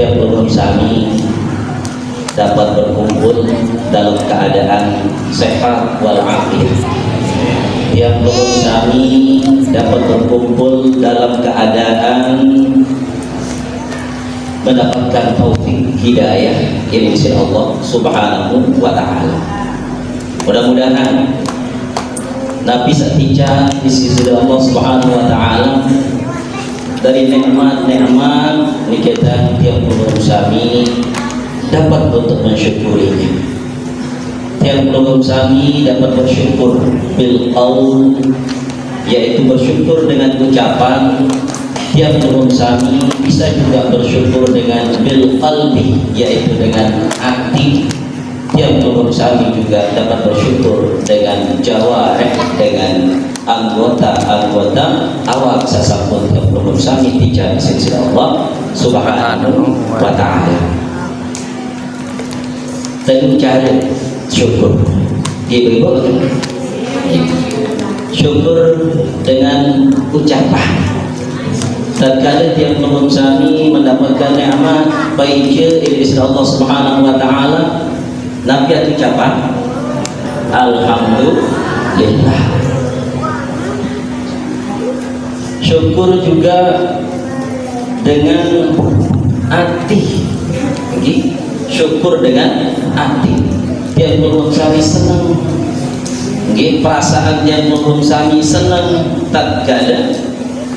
tiap ulun sami dapat berkumpul dalam keadaan sehat walafiat. Tiap ulun sami dapat berkumpul dalam keadaan mendapatkan taufik hidayah insya Allah subhanahu wa ta'ala. Mudah-mudahan Nabi setia di sisi Allah subhanahu wa ta'ala dari nikmat-nikmat ini kita tiap ulun sami dapat untuk mensyukurinya. Tiap ulun sami dapat bersyukur bil qaul, yaitu bersyukur dengan ucapan. Tiap ulun sami bisa juga bersyukur dengan bil qalbi, yaitu dengan hati. Tiap ulun sami juga dapat bersyukur dengan jawarih, dengan anggota-anggota awak sasampun tiap ulun sami tiga sisi Allah subhanahu wa ta'ala. Dan mencari syukur, ibu-ibu syukur dengan ucapan. Tatkala tiap ulun sami mendapatkan nikmat baik dari Allah subhanahu wa ta'ala, Nabi ucapan alhamdulillah. Syukur juga dengan hati, syukur dengan hati. Tiap ulun sami senang, perasaan tiap ulun sami senang tatkala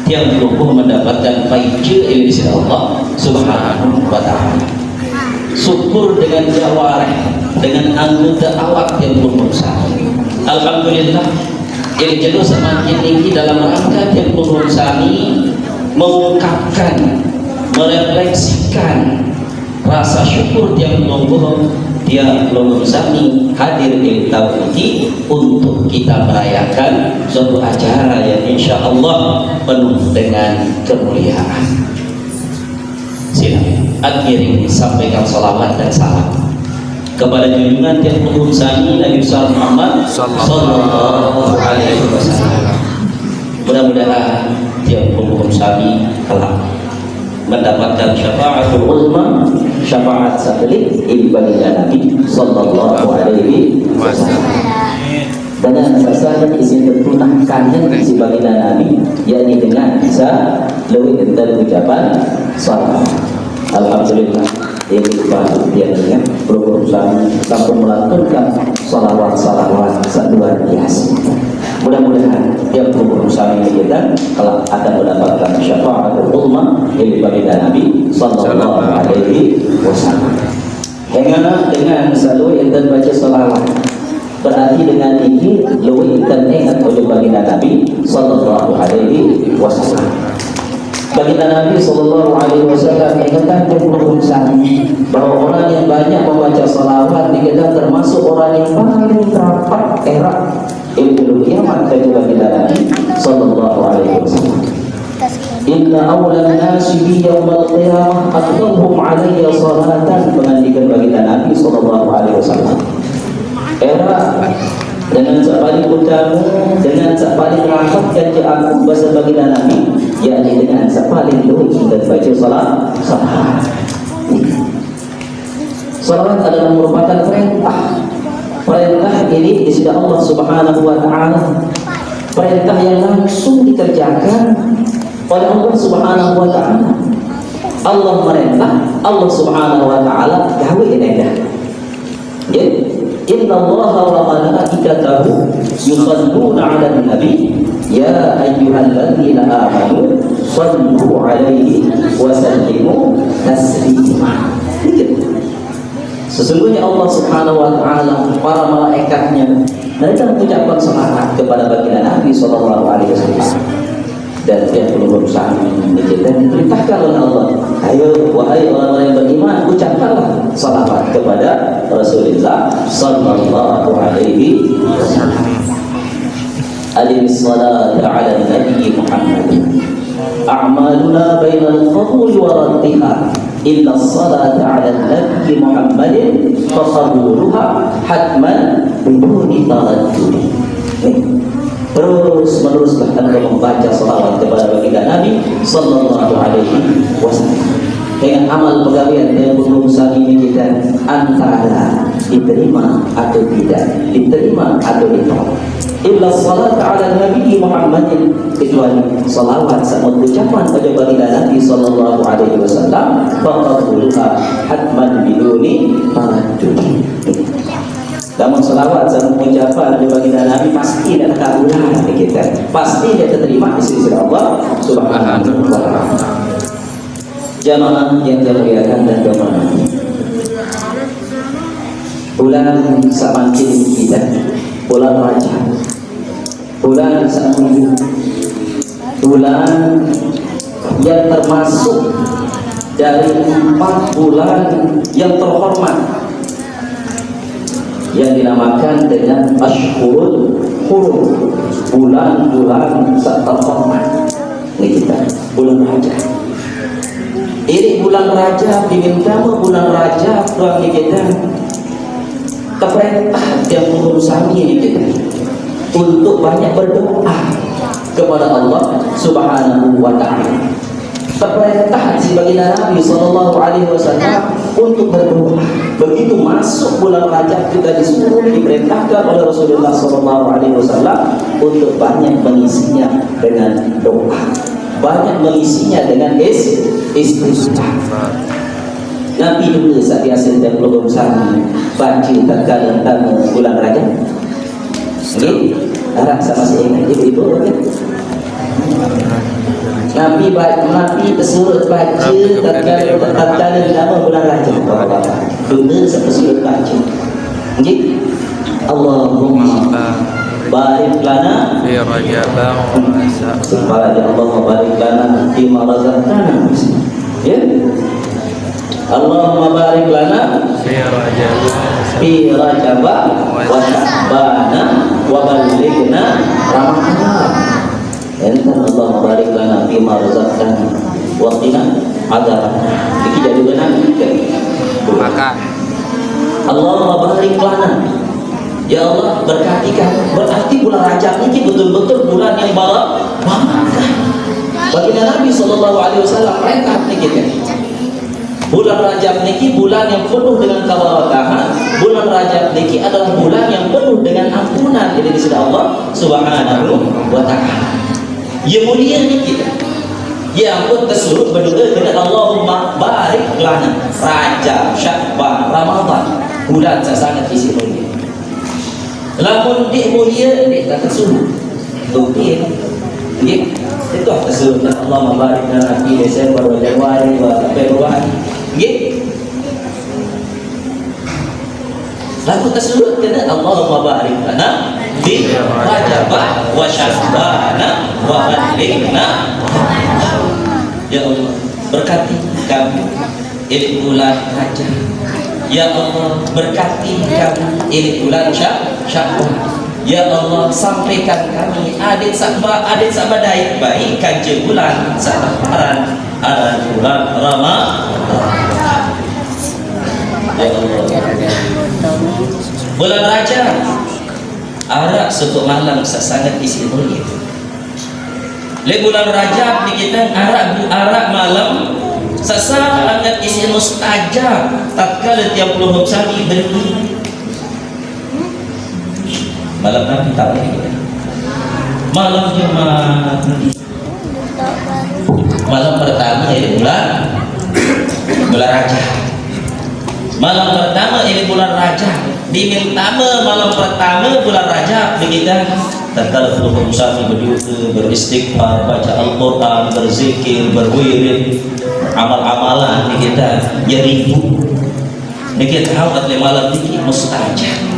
tiap ulun mendapatkan faedah dari Allah subhanahu wa ta'ala. Syukur dengan jawarih, dengan anggota awak tiap ulun sami. Alhamdulillah, ini jelas semakin tinggi dalam rangka tiap ulun sami mengungkapkan, merefleksikan rasa syukur tiap ulun sami hadir di tahun ini untuk kita merayakan suatu acara yang insya Allah penuh dengan kemuliaan. Silakan akhiri sampaikan salawat dan salam kepada junjungan tiap ulun sami Nabi Muhammad sallallahu alaihi wasallam. Mudah-mudahan tiap ulun sami kelak mendapatkan syafaatul uzma, syafaat satelit ibadillah Nabi sallallahu alaihi wasallam. Dan sasaran izin tertunahkan si baginda Nabi, yakni dengan bisa lebih dari ucapan salam. Alhamdulillah, ini dia dengan berusaha sampai melantunkan salawat luar biasa. Mudah-mudahan tiap berusaha ini kita kalau akan mendapatkan syafaatul uzma dari baginda Nabi sallallahu alaihi wasallam. Dengan selalu yang baca salawat, berarti dengan ini lebih ingat oleh baginda Nabi sallallahu alaihi wasallam. Baginda Nabi sallallahu alaihi wasallam mengatakan bahwa orang yang banyak membaca salawat dikatakan termasuk orang yang paling rapat erat ilmu kiamat dari baginda Nabi sallallahu alaihi wasallam. Inna awlan nasi bi yaumil qiyamah aqdhum alayya salatan, mengandikan baginda Nabi sallallahu alaihi wasallam. Era dengan paling utama, dengan paling rapat janji aku bahasa baginda Nabi, yakni dengan paling luhur dan baca salawat. Salawat adalah merupakan perintah ini di Allah subhanahu wa ta'ala, perintah yang langsung dikerjakan oleh Allah subhanahu wa ta'ala. Allah merintah, Allah subhanahu wa ta'ala gawe ini. Inna allaha wa malaikatahu yusalluna ala nabi ya ayyuhalladzina amanu sallu alaihi wa sallimu taslima. Sesungguhnya Allah subhanahu wa ta'ala, para malaikatnya mereka mengucapkan salawat kepada baginda Nabi sallallahu alaihi wasallam. Dan dia perlu berusaha dan diperintahkan oleh Allah, ayo wahai orang-orang yang beriman, ucapkanlah salawat kepada Rasulullah sallallahu alaihi wasallam. Alayhi salatu ala nabi Muhammad. A'maluna bainal qabul wa raddiha illa salata ala nabi Muhammadin fa qabuluha hatman biduni taraddud. Terus-menerus bahkan membaca salawat kepada baginda Nabi sallallahu alaihi wasallam. dengan amal pegawaian yang berusaha ini kita antara diterima atau tidak, diterima atau ditolak. Illa salat ala Nabi Muhammadin, kecuali salawat sama ucapan pada baginda Nabi sallallahu alaihi wasallam, faqadulha hatman biduni taraddud. Namun salawat sama ucapan pada baginda Nabi pasti ada kabulan kita, pasti dia terima di sisi Allah Subhanahu wa taala. Jamaah yang dimuliakan dan berbahagia, bulan semakin kita, bulan Rajab, bulan semakin, bulan yang termasuk dari 4 bulan yang terhormat yang dinamakan dengan Ashhurul Hurum, bulan-bulan terhormat. Ini kita bulan Rajab. Ini bulan Rajab, diminta bulan Rajab doang kita keperintah yang berusaha ini kita untuk banyak berdoa kepada Allah Subhanahu wa taala. Keperintah si baginda Nabi sallallahu alaihi wasallam untuk berdoa. Begitu masuk bulan Rajab kita disuruh, diperintahkan oleh Rasulullah sallallahu alaihi wasallam untuk banyak mengisinya dengan doa, banyak mengisinya dengan istighfar. Nabi dulu saat biasa dan belum sama baca terkadang tamu bulan Rajab. Ini harap sama si ingat ibu-ibu kan? Nabi tersuruh baca terkadang nama bulan Rajab. Dulu sampai suruh baca. Okey. Allahumma barik lana fi Rajab wa Subhanallah, Allahumma barik lana fi ma razaqtana. Ya. Allahumma barik lana fi Rajab wa Sya'ban wa ballighna Ramadan. Enten Allahumma barik lana fi ma razaqtana wa qina adzab. Iki jadi benar maka Allahumma barik lana, ya Allah berkati kami. Berarti bulan Rajab ini betul-betul bulan yang barakah. Baginda Nabi sallallahu alaihi wasallam perintah kita. Bulan Rajab niki bulan yang penuh dengan keberkahan. Bulan Rajab niki adalah bulan yang penuh dengan ampunan dari sisi Allah Subhanahu wa taala. Ya mulia ni kita. Ya ampun tersuruh berdoa dengan Allahumma barik lana Rajab, Sya'ban, Ramadan. Bulan sangat isi mulia. Lamun dik mulia dik tak tersuruh. Okey. Nggih. Itu tersuruh Allahumma barik lana fi Desember wa Januari wa Februari. Nggih. Lalu tersuruh kena Allahumma barik lana fi Rajab wa Sya'ban wa ballighna. Ya Allah berkati kami ini bulan Rajab. Ya Allah berkati kami ini bulan Sya'ban. Ya Allah sampaikan kami adik sahabat baik kanjeng bulan Sabaran ada bulan Ramadan. Ya Allah bulan Rajab arak suku malam sangat isi mulia. Le bulan Rajab di kita arak malam sangat isi mustajab tatkala tiap puluh sehari berdiri. Malam Nabi tahu kita. Malam Jumat. Malam pertama ini bulan Rajab. Malam pertama ini bulan Rajab. Diminta malam pertama bulan Rajab kita tatkala puluh musafir berdua beristighfar, baca Al-Quran, berzikir, berwirid, amal-amalan kita ya ribu. Ini kita tahu atlet malam ini mustajab.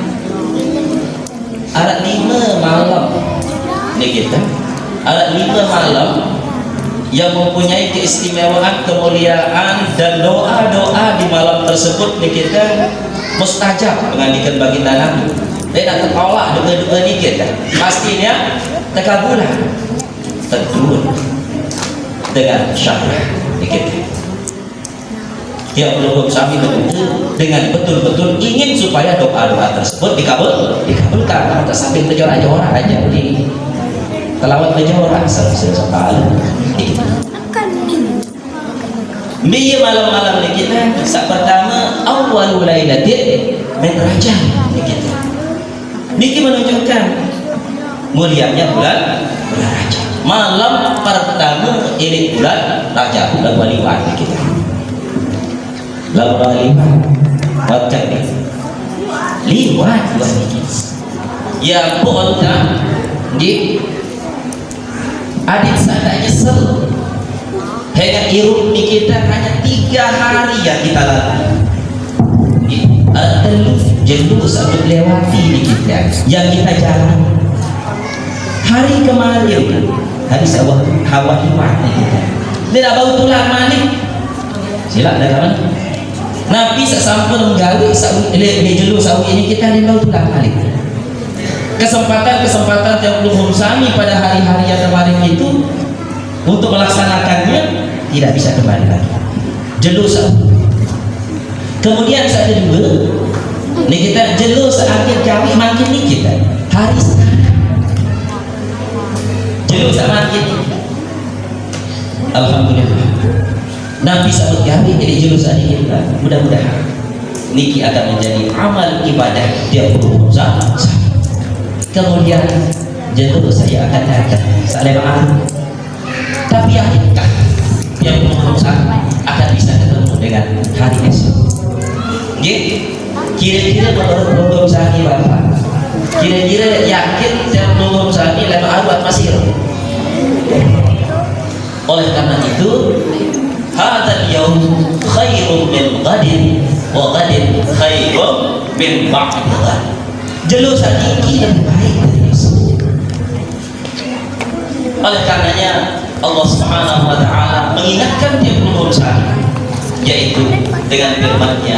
Ada 5 malam ini kita ada 5 malam yang mempunyai keistimewaan, kemuliaan dan doa-doa di malam tersebut ini kita mustajab mengandikan baginda Nabi. Dan akan Allah doa-doa ini kita pastinya terkabulan tentu dengan syarat ini kita. Ya Allah kami dengan betul-betul ingin supaya doa-doa tersebut dikabulkan. Tak sambil terjora-jora aja di telawat terjora sampai Biya malam-malam ni kita saat pertama awal lailatin min Rajab ni kita. Niki menunjukkan mulianya bulan Rajab. Malam pertama ini bulan Rajab, bulan waliwan kita. Lalu waliwan waktu ni liwat bulan ini. Ya boleh di adik saya nyesel. Hanya hirup di kita hanya 3 hari yang kita lalui. Jelus atau lewati di kita yang kita jalan. Hari kemarin hari hawa himat kita. Dia nak bau tulang manik. Silap dah kawan. Nabi sesampun menggawi le jelus sawi ini kita ni bau tulang manik. Kesempatan yang belum sami pada hari-hari yang kemarin itu untuk melaksanakannya tidak bisa kembali lagi. Jelus. Kemudian saat kedua, ni kita jelus akhir kami makin ni kita hari sekarang. Jelus makin ni. Alhamdulillah. Nabi sabut kami jadi jelus adik kita. Mudah-mudahan niki akan menjadi amal ibadah dia berusaha. Kemudian jelus saya akan datang. Salam. Tapi hakikat yang berusaha akan bisa ketemu dengan hari esok. Kira-kira menurut berusaha ini Bapak, kira-kira yakin yang berusaha ini lewat arwah masih. Oleh karena itu, hadzal yaum khairun min ghadin wa ghadin khairun min ba'd ghad. Jelus ini lebih baik dari esok. Oleh karenanya Allah Subhanahu wa taala mengingatkan dia berusaha, yaitu dengan firman-Nya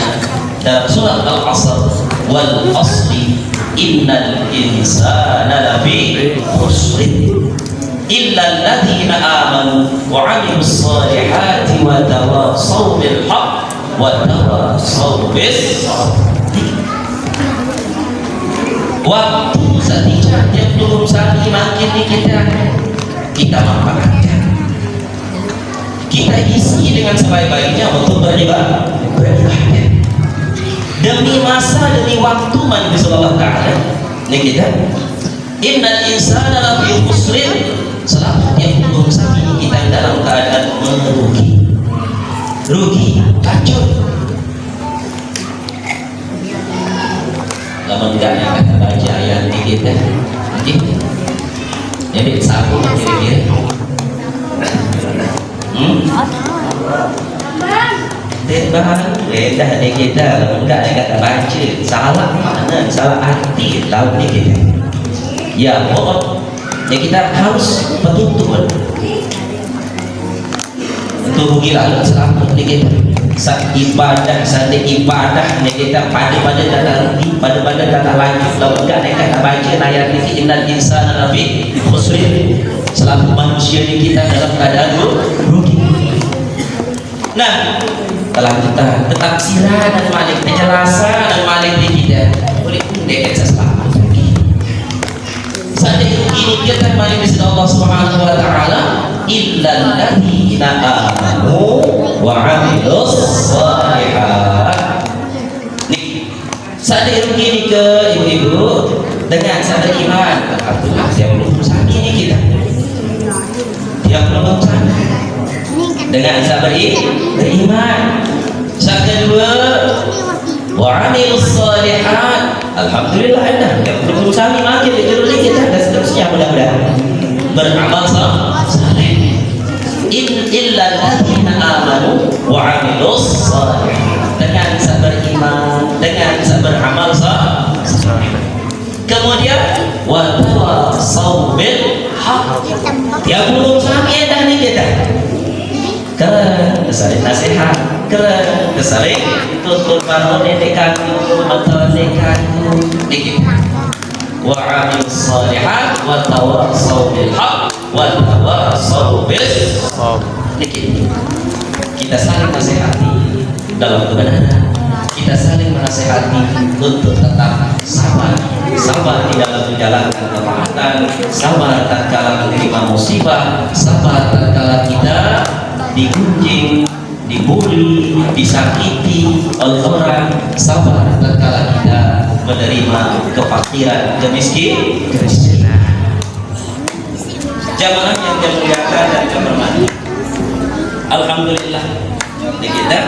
dalam surat Al-Asr, wal asri innal insana lafi khusr illa alladziina aamanu wa 'amilus shalihati wa tawassaw bil haqq wa tawassaw bis sabr. Waktu setiap yang berusaha makin kita manfaatkan, kita isi dengan sebaik-baiknya untuk beribadah demi masa, demi waktu Nabi sallallahu alaihi wasallam. Ini kita innal insana lafi khusrin, selalu yang berusaha kita dalam keadaan rugi, kacau. Lama tidak akan baca ayat ini kita. Jadi sapu kira-kira. Dah ni kita enggak ada kata baca, salah mana, salah arti, tahu ni kita. Ya, pokok ya kita harus betul-betul rugi lalu selamat ni kita. Saat ibadah ni kita pada data rugi, pada data lanjut. Kalau enggak ada kata baca ayat ini, innal insana lafi khusr, selalu manusia ni kita dalam keadaan rugi. Nah, kelanjutan ketafsiran dan malik penjelasan dan malik kita boleh dekat selamat rugi. Saat itu ini kita malik di Allah Subhanahu wa taala, illal ladzina amanu wa 'amilus shalihat. Nih, saat itu ini ke ibu-ibu dengan sadar iman. Alhamdulillah dia belum berusaha ini kita. Dia belum berusaha dengan sabar beriman. Saat kedua, wa 'amilus shalihat. Alhamdulillah ada yang belum berusaha makin dijeruni kita dan seterusnya, mudah-mudahan beramal saleh. Illa alladzina amanu wa 'amilus shalihat, dengan sabar iman, dengan sabar amal saleh. Kemudian wa tawassaw bil haqq, yang belum sampai dah ni kita keren kesaling nasihat, keren kesaling tutur bangun dekat antara dekat dikit. Wa 'amilus shalihat wa tawassaw bil haqq wa tawassaw bis sabr. Dikit. Kita saling nasihati dalam kebenaran, kita saling menasihati untuk tetap sabar di dalam menjalankan ketaatan, sabar tatkala menerima musibah, sabar tatkala kita digunjing dibully, disakiti oleh orang, sabar tatkala kita menerima kefakiran, kemiskinan. Jamaah yang dimuliakan dan dihormati, alhamdulillah kita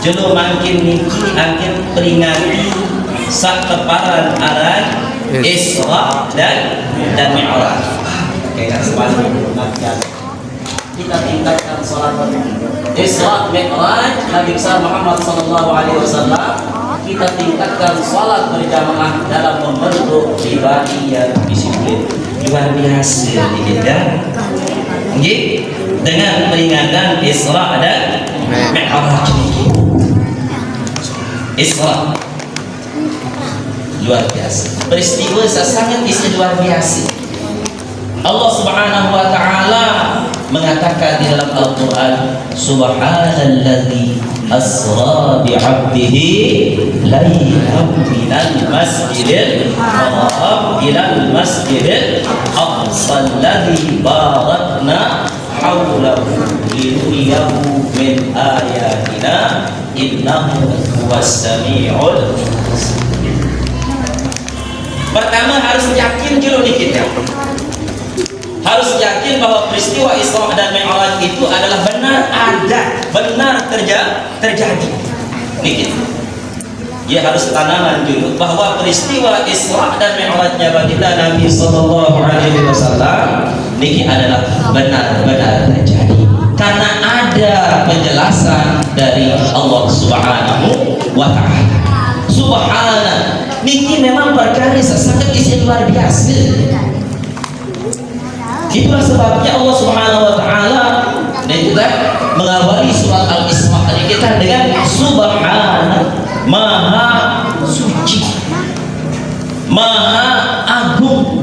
jelo makin niki akan peringati sak teparan aran Isra dan Mi'raj. Kayak sepanjang kita tingkatkan salat Isra Mi'raj Nabi besar Muhammad sallallahu alaihi wasallam, kita tingkatkan salat berjamaah dalam membentuk pribadi yang disiplin luar biasa kita. Nggih, dengan peringatan Isra dan Mi'raj. Isra luar biasa, peristiwa sangat luar biasa. Allah Subhanahu wa taala mengatakan di dalam Al-Qur'an, subhanalladzi asra bi 'abdihi lailan minal masjidil haram ila al-masjidil aqsa alladzi barakna hawlahu linuriyahu min ayatina innahu huwas samiul basir. Pertama harus yakin dulu nih kita. Harus yakin bahwa peristiwa Isra dan Mi'raj itu adalah benar ada, benar terjadi. Nih, ya harus tanaman dulu bahwa peristiwa Isra dan Mi'rajnya baginda Nabi sallallahu alaihi wasallam ini adalah benar-benar terjadi. Karena ada penjelasan dari Allah Subhanahu wa taala. Subhanallah. Niki memang perkara sangat luar biasa. Itulah sebabnya Allah Subhanahu wa taala kita mengawali surat Al-Isra kita dengan subhana, maha suci, maha agung,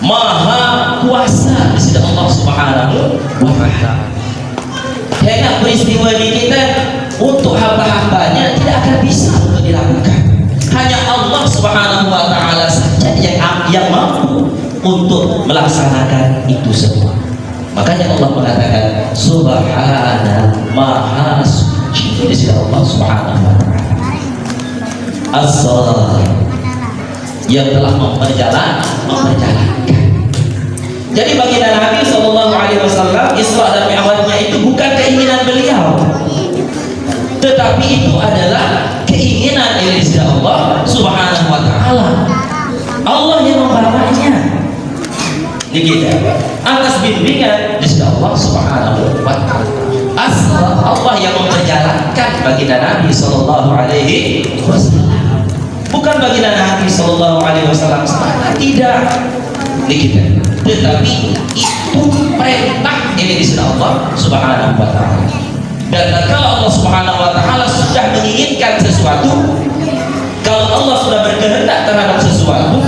maha kuasa di sisi Allah Subhanahu wa taala. Karena peristiwa ini kita untuk hamba-hambanya tidak akan bisa untuk dilakukan. Hanya Allah Subhanahu wa taala saja yang mampu untuk melaksanakan itu semua. Makanya Allah mengatakan subhana, maha suci di sisi Allah Subhanahu wa taala. As-salat yang telah memperjalankan. Jadi baginda Nabi sallallahu alaihi wasallam Isra dan Mi'rajnya itu bukan keinginan beliau, tetapi itu adalah keinginan dari Allah Subhanahu wa taala. Allah yang membawanya. Begitu. Atas bimbingan dari Allah Subhanahu wa taala. Asal Allah yang memperjalankan baginda Nabi sallallahu alaihi wasallam. Bukan baginda Nabi sallallahu alaihi wasallam semata, tidak. Begitu. Tetapi itu perintah ini di Allah Subhanahu wa taala. Dan kalau Allah Subhanahu wa taala sudah menginginkan sesuatu, kalau Allah sudah berkehendak terhadap sesuatu,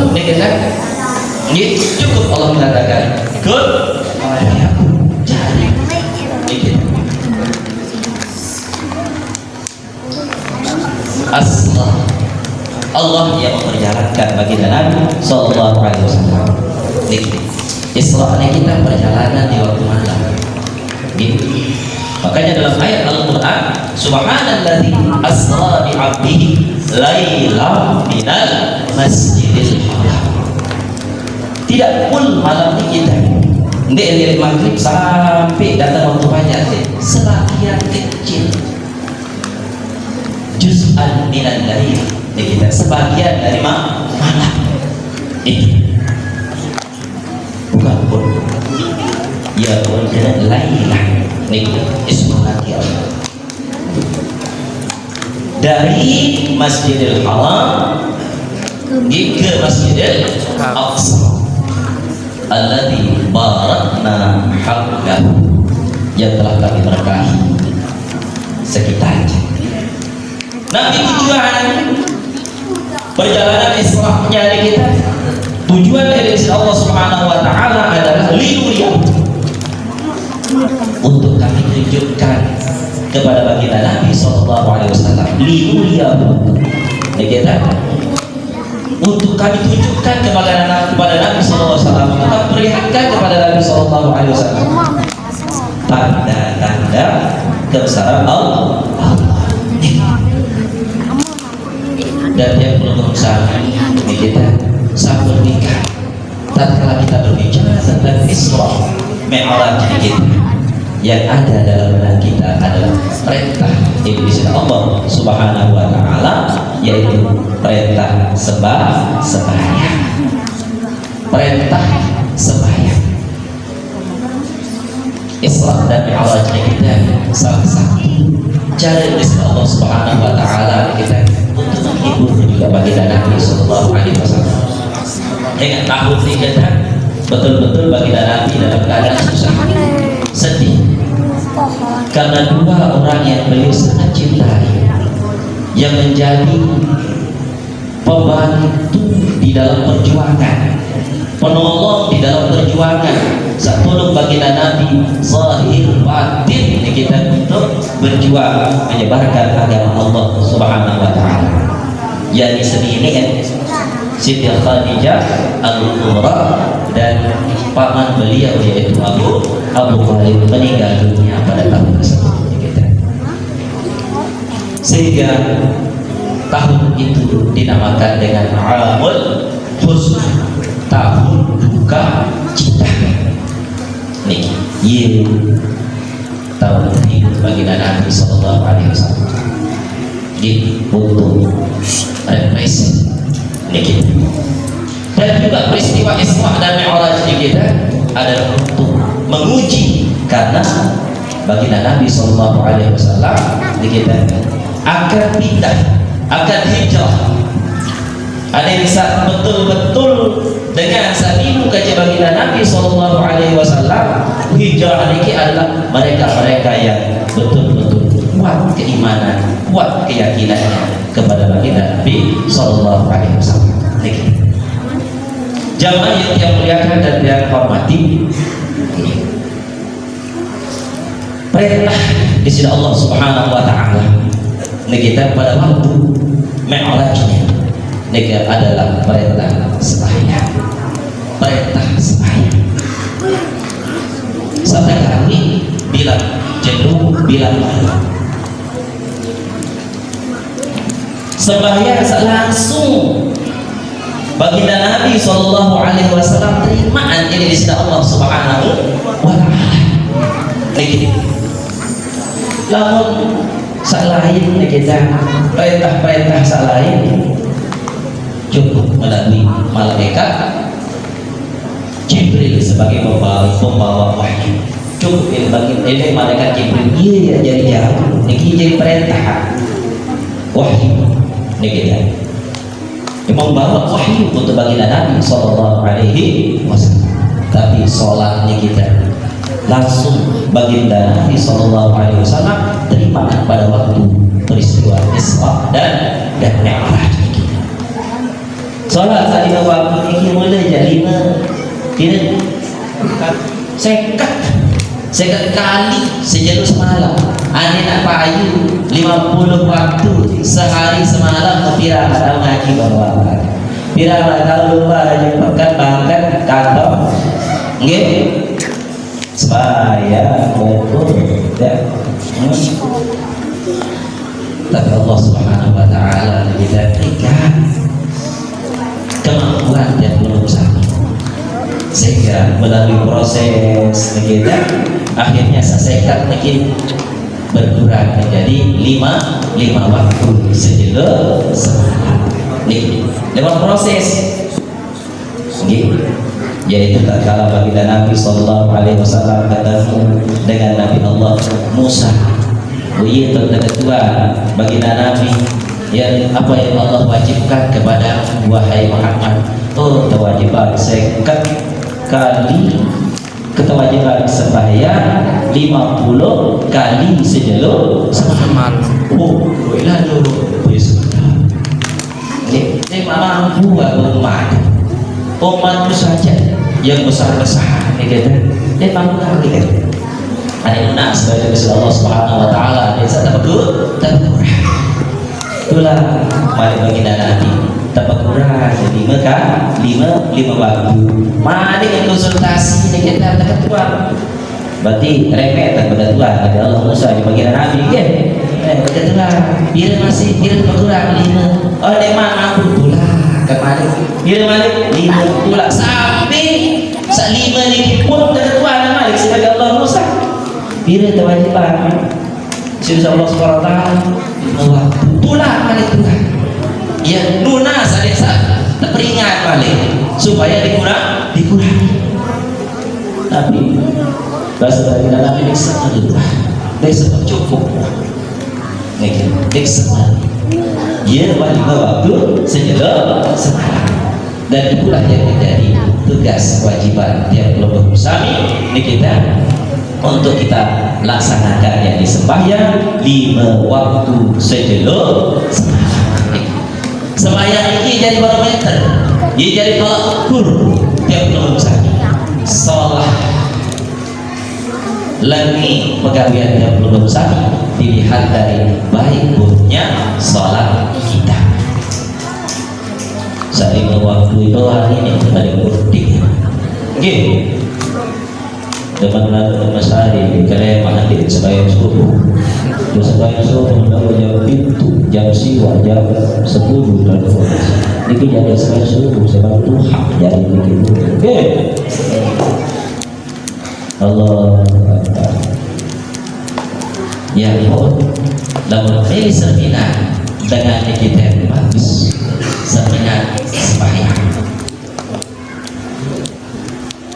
ini cukup Allah mengatakan kun jadi. Asal Allah yang memperjalankan baginda Nabi sallallahu alaihi wasallam. Isra kita perjalanan di waktu malam. Makanya dalam ayat Al-Quran, subhanalladzi asra bi 'abdihi lailan minal masjidil haram. Tidak pun malam ini kita dari maghrib sampai datang waktu fajar, sebagian kecil juz'an minal lail, kita sebagian dari malam itu bukan pun ya wajah lailah nih ismulati Allah dari Masjidil Haram ke Masjidil Aqsa alladzi barakna hawlahu yang telah kami berkahi sekitarnya. Nabi tujuan perjalanan Isra-nya kita, tujuan dari Allah Subhanahu wa taala adalah linuriyah, untuk kami tunjukkan kepada baginda Nabi sallallahu alaihi wasallam, linuriyah kita, untuk kami tunjukkan kepada Nabi sallallahu alaihi wasallam, untuk perlihatkan kepada Nabi sallallahu alaihi wasallam tanda-tanda kebesaran Allah. Dan yang perlu berusaha ini kita sambil nikah. Tatkala kita berbicara tentang Isra Mi'raj kita, yang ada dalam benak kita adalah perintah Iblis Allah Subhanahu wa Ta'ala, yaitu perintah sembahyang. Perintah sembahyang. Isra dan Mi'raj kita salah satu cara Iblis Allah Subhanahu wa Ta'ala kita untuk menghibur juga bagi Nabi Sallallahu Alaihi Wasallam. Dengan tahun ini kita betul-betul bagi Nabi dalam keadaan susah, sedih, karena dua orang yang beliau sangat cintai, yang menjadi pembantu di dalam perjuangan, penolong di dalam perjuangan, satu bagi Nabi zahir batin kita untuk berjuang menyebarkan agama Allah Subhanahu wa Ta'ala. Yang sedih ini kan Siti Khadijah Al-Kubra dan paman beliau yaitu Abu Thalib meninggal dunia pada tahun tersebut. Sehingga tahun itu dinamakan dengan Amul Huzn, tahun duka cita. Nih, tahun ini bagi Nabi Sallallahu Alaihi Wasallam untuk represi. Dan juga peristiwa Isra dan Mi'raj kita adalah untuk menguji, karena bagi Nabi Sallallahu Alaihi Wasallam kita akan pindah, akan hijrah. Ada yang bisa betul-betul dengan sabimu kaji bagi Nabi Sallallahu Alaihi Wasallam, hijrah ini adalah mereka-mereka yang betul-betul kuat keimanan, kuat keyakinannya kepada baginda Nabi Sallallahu Alaihi Wasallam. Jamaah yang dimuliakan dan dihormati, perintah di sini Allah Subhanahu wa Ta'ala kita pada waktu Mi'rajnya adalah perintah sembahyang. Perintah sembahyang. Sampai kami bilang jenuh, bilang malam, sembahyang langsung baginda Nabi Sallallahu Alaihi Wasallam terimaan ini di sini Allah Subhanahu wa Ta'ala. Namun selain kita perintah-perintah selain cukup melalui malaikat Jibril sebagai pembawa wahyu. Cukup bagi malaikat Jibril dia jadi jauh. Niki jadi perintah wahyu. Niki yang membawa wahyu untuk baginda Nabi Sallallahu Alaihi Wasallam. Tapi sholatnya kita langsung baginda Nabi Sallallahu Alaihi Wasallam terima pada waktu peristiwa Isra dan Mi'raj. Sholat tadi waktu ini mulai jadi tidak sekat kali sejauh semalam. Ane nak payu 50 waktu sehari semalam kepira tahu ngaji bawa pira tahu lupa aja pekan bangkat kantor nggih saya betul ya. Tapi Allah Subhanahu wa Ta'ala kita berikan kemampuan dan berusaha, sehingga melalui proses kita akhirnya sesekat mungkin berkurang menjadi lima waktu sejauh semalam. Nih, lewat proses yaitu tatkala baginda Nabi Sallallahu Alaihi Wasallam ketemu dengan Nabi Allah Musa. Itu kedua baginda Nabi yang apa yang Allah wajibkan kepada wahai Muhammad. Oh, kewajiban sekat kali, kewajiban sembahyang 50 kali sejauh semalam. Oh, lalu ini mampu umat saja yang besar-besar ini mampu kali kan. Ada nas dari Allah Subhanahu wa Ta'ala desa tabakur. Itulah mari baginda Nabi tabakurah jadi lima waktu. Mari konsultasi kita ketua berarti remetan pada Tuhan kata Allah Musa di bagian Nabi kan kata Tuhan bila masih bila kurang 5 oh deman aku pula kemarin bila malik 5 pula sampai sak 5 ni pun kata Tuhan Malik sebagai Allah Musa bila kewajiban Insya Allah SWT pula Malik Tuhan ya lunas ada teringat balik supaya dikurangi tapi bahasa dari dalam ini sama juga dia sempat cukup dia sempat ia balik waktu sejenak semalam dan itulah yang menjadi tugas kewajiban tiap kelompok Musami ini kita untuk kita laksanakan yang di sembahyang 5 waktu sejenak semalam sembahyang ini jadi barometer ia jadi tolak ukur tiap kelompok Musami sholat lagi pegawai yang belum besar dilihat dari baik buruknya sholat kita. Saya waktu itu hari ini ada bukti. Oke. Teman-teman masari kalian mandi sembahyang subuh. Terus sembahyang subuh mendapat jam pintu, jam siwa, jam 10 dan 12. Ini jadi sembahyang subuh sebab Tuhan jadi begitu. Oke. Allah Akbar ya Allah lamun pilih seminar dengan kita yang bagus seminar sembahyang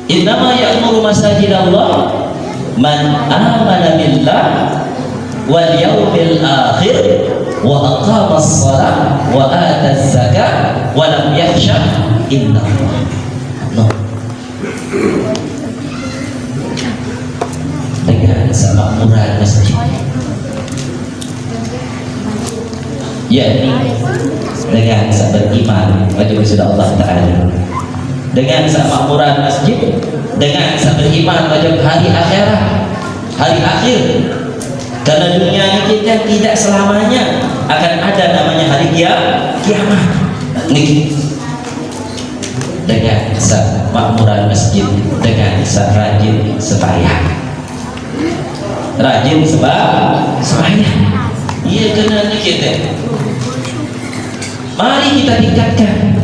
innama ya'muru masajid Allah man amana billah wal yawmil akhir wa aqama as-salat wa ata az-zakat wa lam yakhsha illa Allah dengan semakmuran masjid yakni dengan beriman wajib sudah Allah Ta'ala dengan semakmuran masjid dengan beriman wajib hari akhirat hari akhir karena dunia ini kita tidak selamanya akan ada namanya hari kiamat nih dengan semakmuran masjid dengan rajin sembahyang rajin sembahyang iya kena ni kita mari kita tingkatkan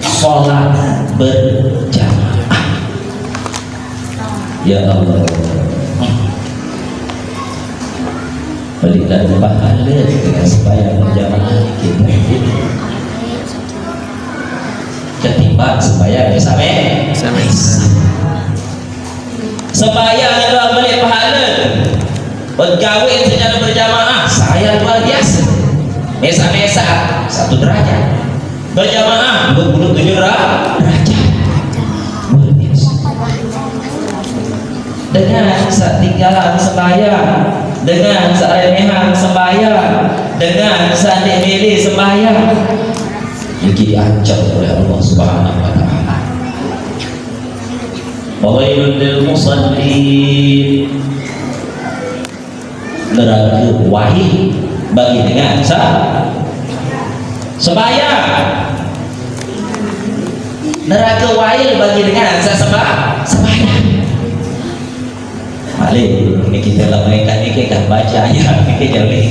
sholat berjamaah ya Allah berikan pahala dengan sembahyang berjamaah kita ketimbang sembahyang bersama sembahyang adalah beli pahala berkawin secara berjamaah saya luar biasa mesa-mesa 1 derajat berjamaah 27 derajat luar biasa dengan setinggalan sembahyang dengan seremehan sembahyang dengan seandainya sembahyang jadi diancam oleh Allah Subhanahu wa Ta'ala wawailun lil musallin neraka wahid bagi dengan sembahyang neraka wahid bagi dengan sembahyang balik ini kita lah mereka ni kita baca ayat kita jadi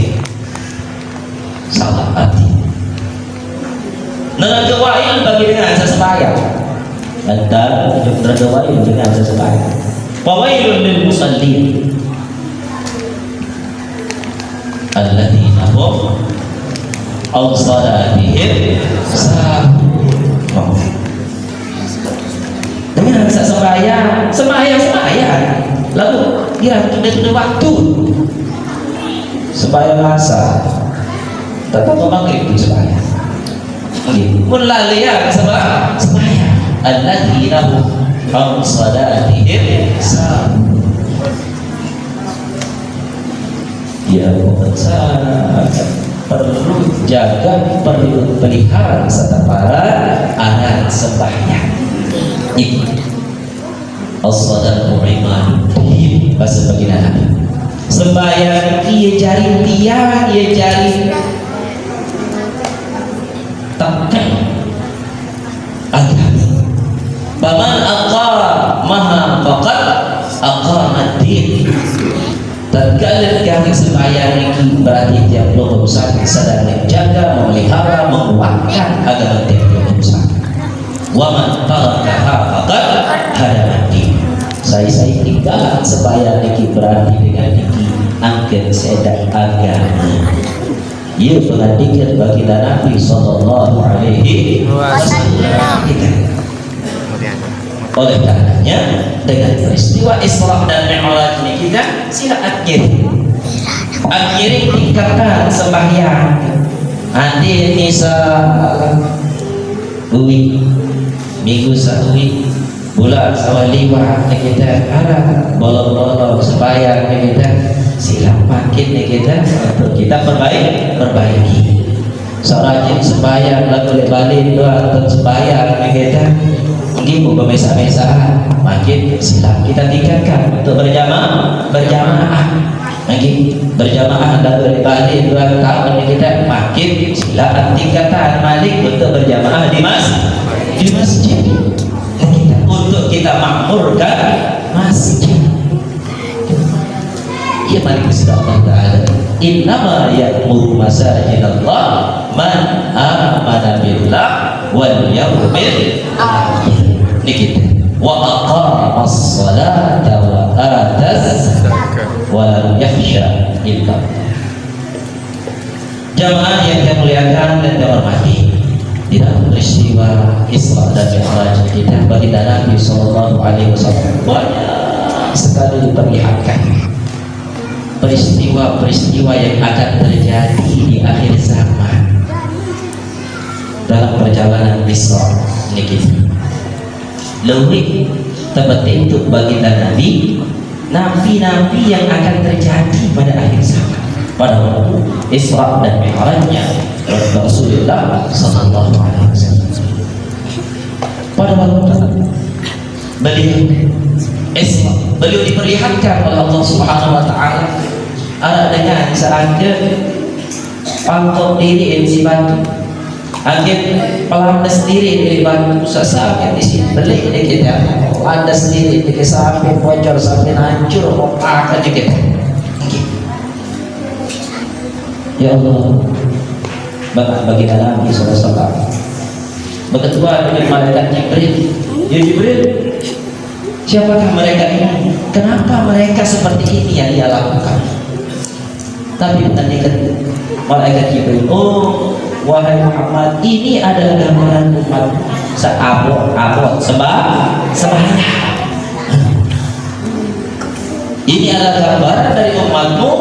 salah hati neraka wahid bagi dengan sembahyang antara neraka wahid dengan sembahyang wawailun lil musallin alladzina hum an salatihim sahun dengan sembahyang lalu kira sudah waktu sembahyang asar tetap maghrib itu sembahyang pun lalian sembahyang alladzina hum an salatihim sahun ya perlu jaga perlu pelihara serta para anak sembahyang ini as-sadaqu iman bahasa baginda Nabi sembahyang ia jari tiang ia jari tekan agama paman aqam maha faqat aqamat dikit. Tatkala kami sembahyang niki berarti tiap logo besar sedang menjaga, memelihara, menguatkan agama tiap logo besar. Wa man tarakaha faqad hadamati. Saya tinggal sembahyang niki berarti dengan niki angkat sedang agama. Ia pengadikan bagi Nabi sallallahu alaihi wasallam. Oleh karenanya dengan peristiwa Isra dan Mi'raj ini kita sila akhiri tingkatkan sembahyang. Nanti ini uwi minggu sauwi bulan sawaliwa kita ada bolong-bolong sembahyang kita sila makin kita untuk kita perbaiki. Seorang sembahyang lagu balik doa untuk sembahyang kita mungkin bermesa-mesa makin silap kita tingkatkan untuk berjamaah lagi berjamaah lagu balik doa tahun kita makin silap tingkatan malik untuk berjamaah di masjid untuk kita makmurkan masjid. Ya mari kita Allah Ta'ala innama ya'muru masajidallah man amana billah wal yawmil akhir. Ini kita wa aqamas salata wa ataz wa lam yakhsha illa. Jamaah yang saya muliakan dan saya hormati, di dalam peristiwa Isra dan Mi'raj kita bagi Nabi sallallahu alaihi wasallam banyak sekali diperlihatkan peristiwa-peristiwa yang akan terjadi di akhir zaman dalam perjalanan Isra ini kita. Lebih terpenting untuk bagi nabi yang akan terjadi pada akhir zaman pada waktu Isra dan Mi'rajnya Rasulullah sallallahu alaihi wasallam. Pada waktu beliau diperlihatkan oleh Allah Subhanahu wa taala ada dengan seaja pangkok diri si batu angin pelandas diri dari batu sesaat di sini beli ini kita landas diri kita sampai bocor sampai hancur akan kita. Ya Allah, bagi Nabi SAW berketua dengan malaikat Jibril. Ya Jibril, siapakah mereka ini? Kenapa mereka seperti ini yang dia lakukan? Tapi menanyakan malaikat Jibril, oh wahai Muhammad, ini adalah gambaran umat seabot sebanyak. Ini adalah gambaran dari umatmu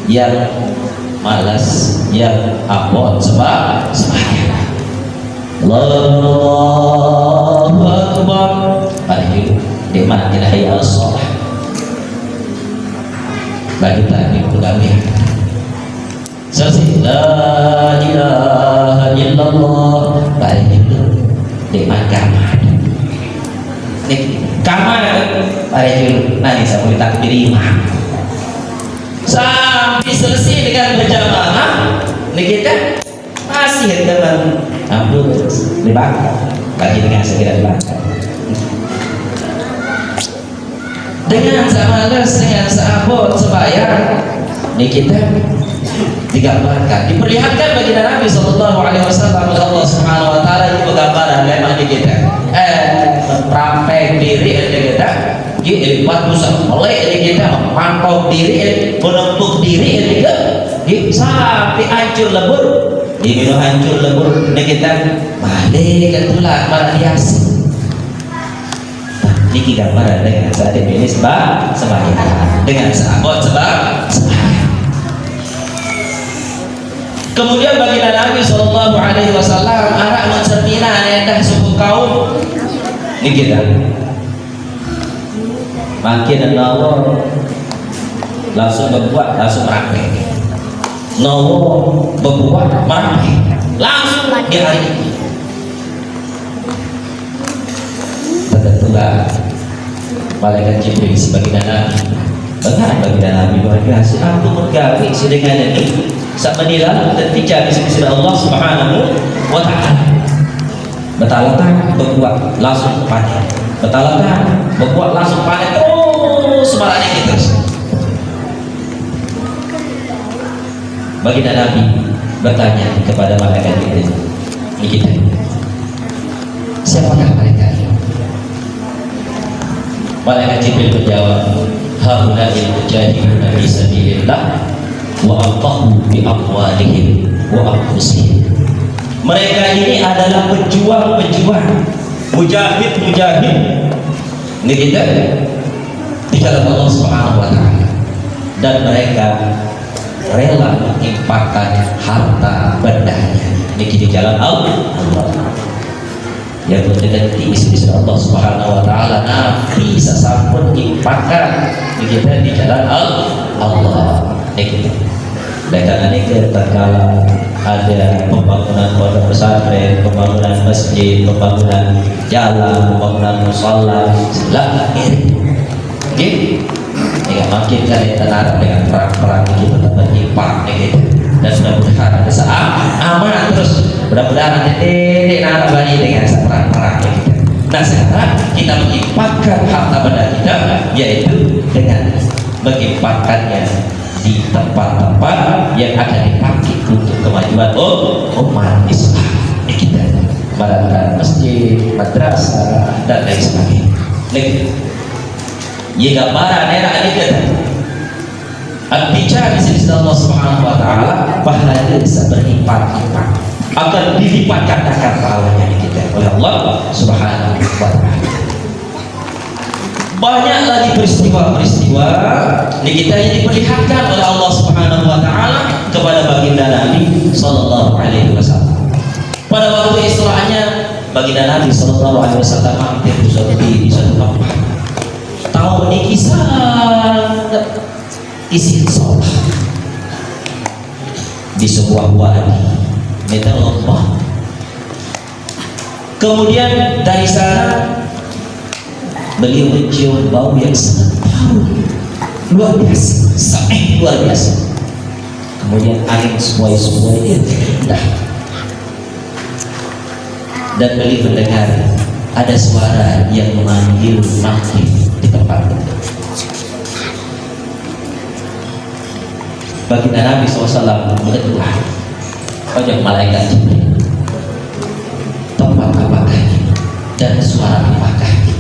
yang malas, yang abot sebanyak. Allahu Akbar. Mari nikmat ilahi as-salah. Bagi tadi kami selesai la ilaha illallah. Baik itu nikmat kamar. Kamar baik itu nanti saya boleh takbir imam sampai selesai dengan berjamaah. Ini kita masih dengan ampun dibakar bagi dengan segera dibakar dengan samalas dengan sahabat sebayar. Ini kita digambarkan diperlihatkan bagi Nabi sallallahu alaihi wasallam oleh Allah Subhanahu wa taala. Itu gambaran memang di kita merampek diri kita waktu oleh kita mempantau diri menutup diri sampai hancur lebur. Ini hancur lebur ini kita balik ke tulang malah hias. Ini gambaran dengan saat ini sebagai dengan sahabat sebab kemudian bagi Nabi sallallahu alaihi wasallam arak mencerminkan endah suku kaum ini kita makin Allah langsung berbuat langsung merampek berbuat merampek langsung di hari ini. Tentulah malaikat Jibril sebagai Nabi bagi Nabi luar biasa. Aku bergawi dengan ini sama nilai dan tidak bisa Allah Subhanahu wa taala. Betalatan berbuat langsung panen. Betalatan berbuat langsung panen. terus marahnya kita. Baginda Nabi bertanya kepada malaikat itu, kita, siapakah mereka? Malaikat Jibril menjawab, haula'il mujahiduna fi sabilillah wa anfaqu bi amwalihim wa anfusihim. Mereka ini adalah pejuang-pejuang, mujahid-mujahid. Ini kita di dalam Allah Subhanahu wa taala, dan mereka rela menginfakkan harta bendanya di jalan Allah. Yang mendekati istri Allah Subhanahu wa taala, nabi sasampun infakkan kita di jalan Allah. Karena ini tatkala ada pembangunan pondok pesantren, pembangunan masjid, pembangunan jalan, pembangunan musala, sebelah kiri. Oke? Ya, makin kalian tenang dengan perang-perang itu tetap menyimpang gitu. Dan mudah-mudahan ada saat aman terus. Mudah-mudahan nanti bani dengan perang-perang gitu. Nah sekarang kita menyimpangkan harta benda kita, yaitu dengan menyimpangkannya di tempat-tempat yang akan dipakai untuk kemajuan umat Islam kita, barangkali masjid, madrasah dan lain sebagainya. Jika para nenek ini al-bicara di sisi Allah Subhanahu wa taala, pahalanya bisa berlipat-lipat, akan dilipat gandakan pahalanya kita oleh Allah Subhanahu wa taala. Banyak lagi peristiwa-peristiwa ini kita yang diperlihatkan oleh Allah Subhanahu wa taala kepada baginda Nabi sallallahu alaihi wasallam. Pada waktu Isra'nya, baginda Nabi sallallahu alaihi wasallam mampir di suatu tempat. Tahu ini kisah isi sholat di sebuah wadi minta Allah. Kemudian dari sana beliau mencium bau yang sangat harum, luar biasa, sangat luar biasa. Kemudian angin semua-semua indah, dan beliau mendengar ada suara yang memanggil di tempat itu. Baginda Nabi SAW berdoa, wajah malaikat Jibril, tempat apakah ini dan suara apakah itu?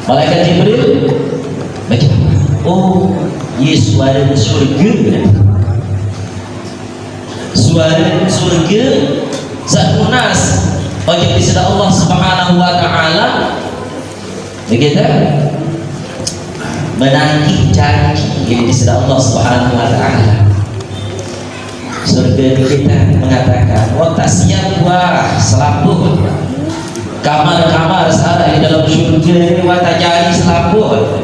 Malaikat Jibril menjawab, oh iya, suara surga. Suara surga Zakunas wajib di sisi Allah Subhanahu wa taala begitu menagih janji yang di sisi Allah Subhanahu wa taala. Surga kita mengatakan wata siap buah selaput, kamar-kamar ada di dalam surga ini wata jari selaput,